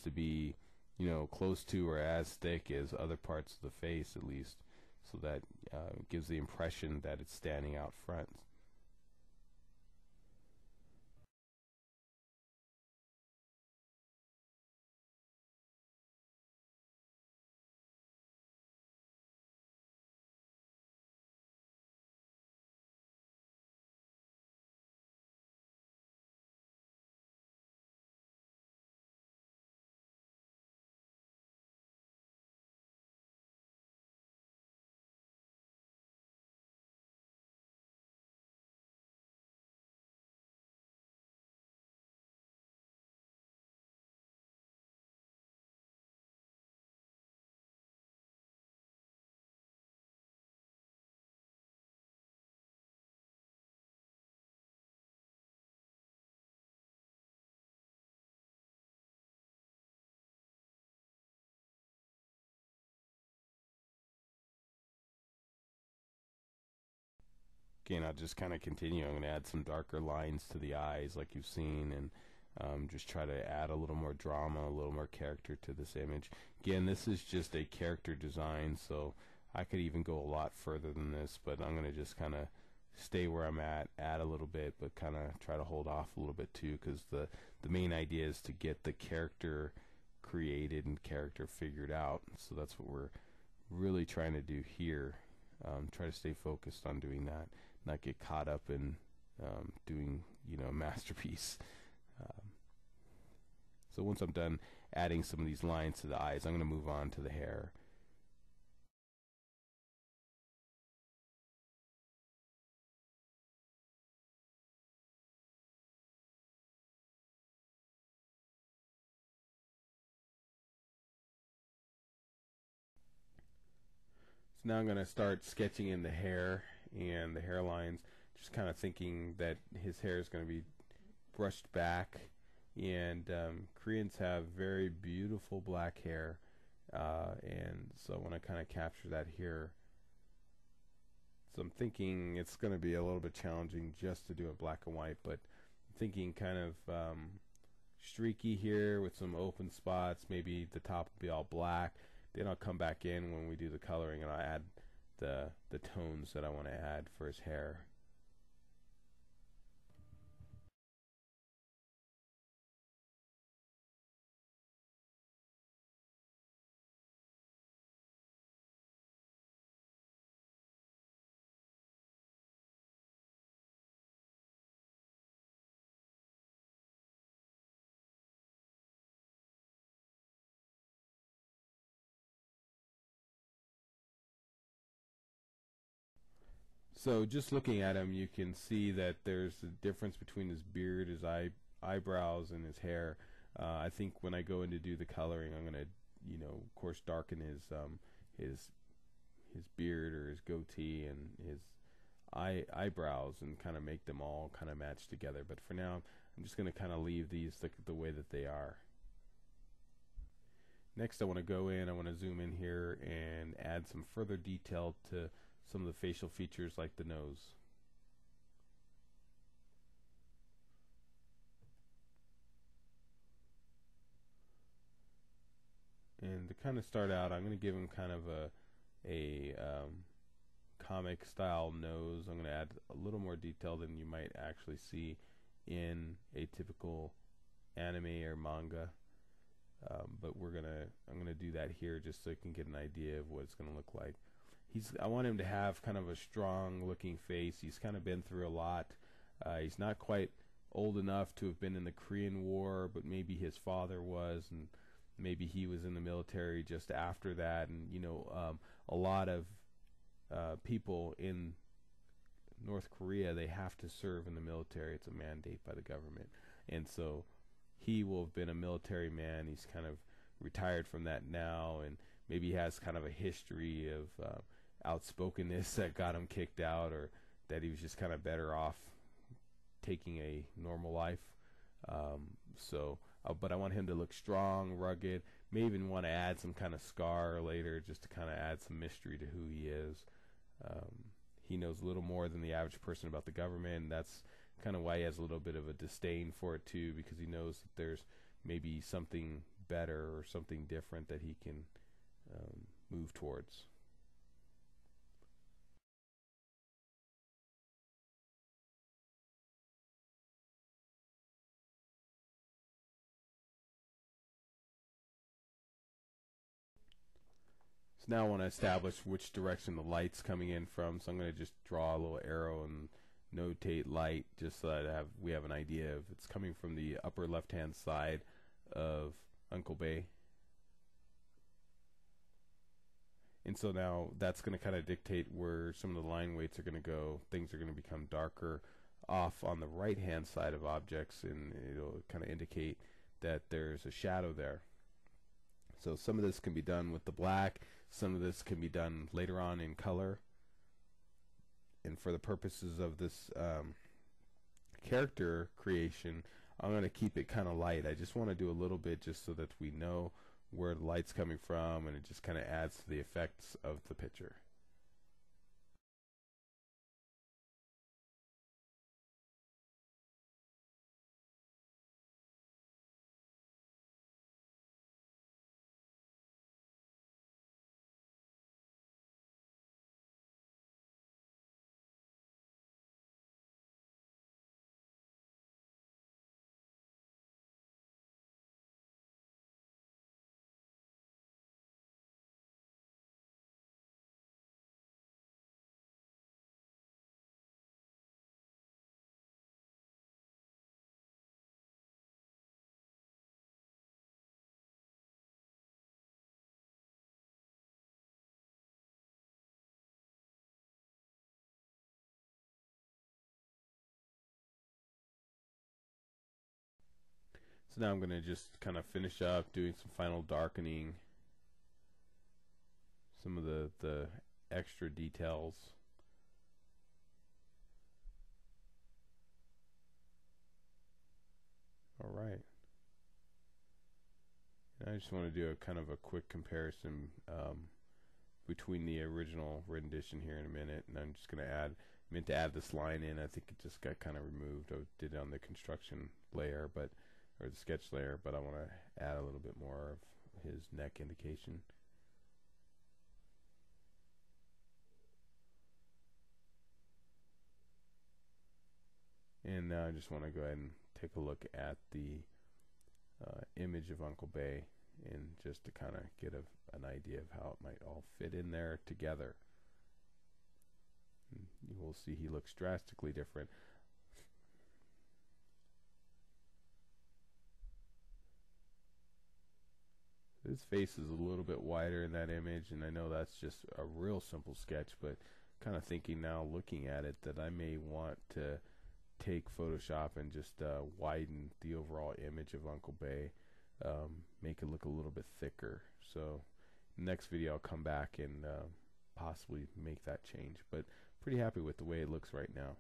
to be, close to or as thick as other parts of the face, at least, so that gives the impression that it's standing out front. Again, I'll just kind of continue. I'm going to add some darker lines to the eyes like you've seen, and just try to add a little more drama, a little more character to this image. Again, this is just a character design, so I could even go a lot further than this, but I'm going to just kind of stay where I'm at, add a little bit, but kind of try to hold off a little bit too, because the main idea is to get the character created and character figured out. So that's what we're really trying to do here. Try to stay focused on doing that, not get caught up in doing a masterpiece. So once I'm done adding some of these lines to the eyes, I'm going to move on to the hair. So now I'm going to start sketching in the hair and the hairlines, just kind of thinking that his hair is going to be brushed back. And Koreans have very beautiful black hair, and so I want to kind of capture that here. So I'm thinking it's going to be a little bit challenging just to do it black and white, but I'm thinking kind of streaky here with some open spots. Maybe the top will be all black. Then I'll come back in when we do the coloring and I'll add the tones that I want to add for his hair. So just looking at him, you can see that there's a difference between his beard, his eyebrows, and his hair. I think when I go in to do the coloring, I'm going to, of course, darken his beard or his goatee and his eyebrows and kind of make them all kind of match together. But for now, I'm just going to kind of leave these the way that they are. Next, I want to go in, I want to zoom in here and add some further detail to some of the facial features like the nose. And to kind of start out, I'm going to give him kind of a comic style nose. I'm going to add a little more detail than you might actually see in a typical anime or manga. But I'm gonna do that here just so you can get an idea of what it's gonna look like. I want him to have kind of a strong looking face. He's kind of been through a lot. He's not quite old enough to have been in the Korean War, but maybe his father was, and maybe he was in the military just after that. And a lot of people in North Korea, they have to serve in the military. It's a mandate by the government, and so he will have been a military man. He's kind of retired from that now, and maybe he has kind of a history of outspokenness that got him kicked out, or that he was just kind of better off taking a normal life. But I want him to look strong, rugged. May even want to add some kind of scar later just to kind of add some mystery to who he is. He knows a little more than the average person about the government, and that's kind of why he has a little bit of a disdain for it too, because he knows that there's maybe something better or something different that he can move towards. So now I want to establish which direction the light's coming in from, so I'm going to just draw a little arrow and notate light just so that we have an idea if it's coming from the upper left hand side of Uncle Bae. And so now that's going to kind of dictate where some of the line weights are going to go. Things are going to become darker off on the right hand side of objects, and it'll kind of indicate that there's a shadow there. So some of this can be done with the black, some of this can be done later on in color. And for the purposes of this character creation, I'm going to keep it kind of light. I just want to do a little bit just so that we know where the light's coming from, and it just kind of adds to the effects of the picture. So now I'm going to just kind of finish up doing some final darkening, some of the extra details. All right. And I just want to do a kind of a quick comparison between the original rendition here in a minute, and I'm just going to meant to add this line in. I think it just got kind of removed. I did it on the construction layer, or the sketch layer, but I want to add a little bit more of his neck indication. And now I just want to go ahead and take a look at the image of Uncle Bae, and just to kind of get an idea of how it might all fit in there together. And you will see he looks drastically different. His face is a little bit wider in that image, and I know that's just a real simple sketch, but kind of thinking now, looking at it, that I may want to take Photoshop and just widen the overall image of Uncle Bae, make it look a little bit thicker. So next video I'll come back and possibly make that change, but pretty happy with the way it looks right now.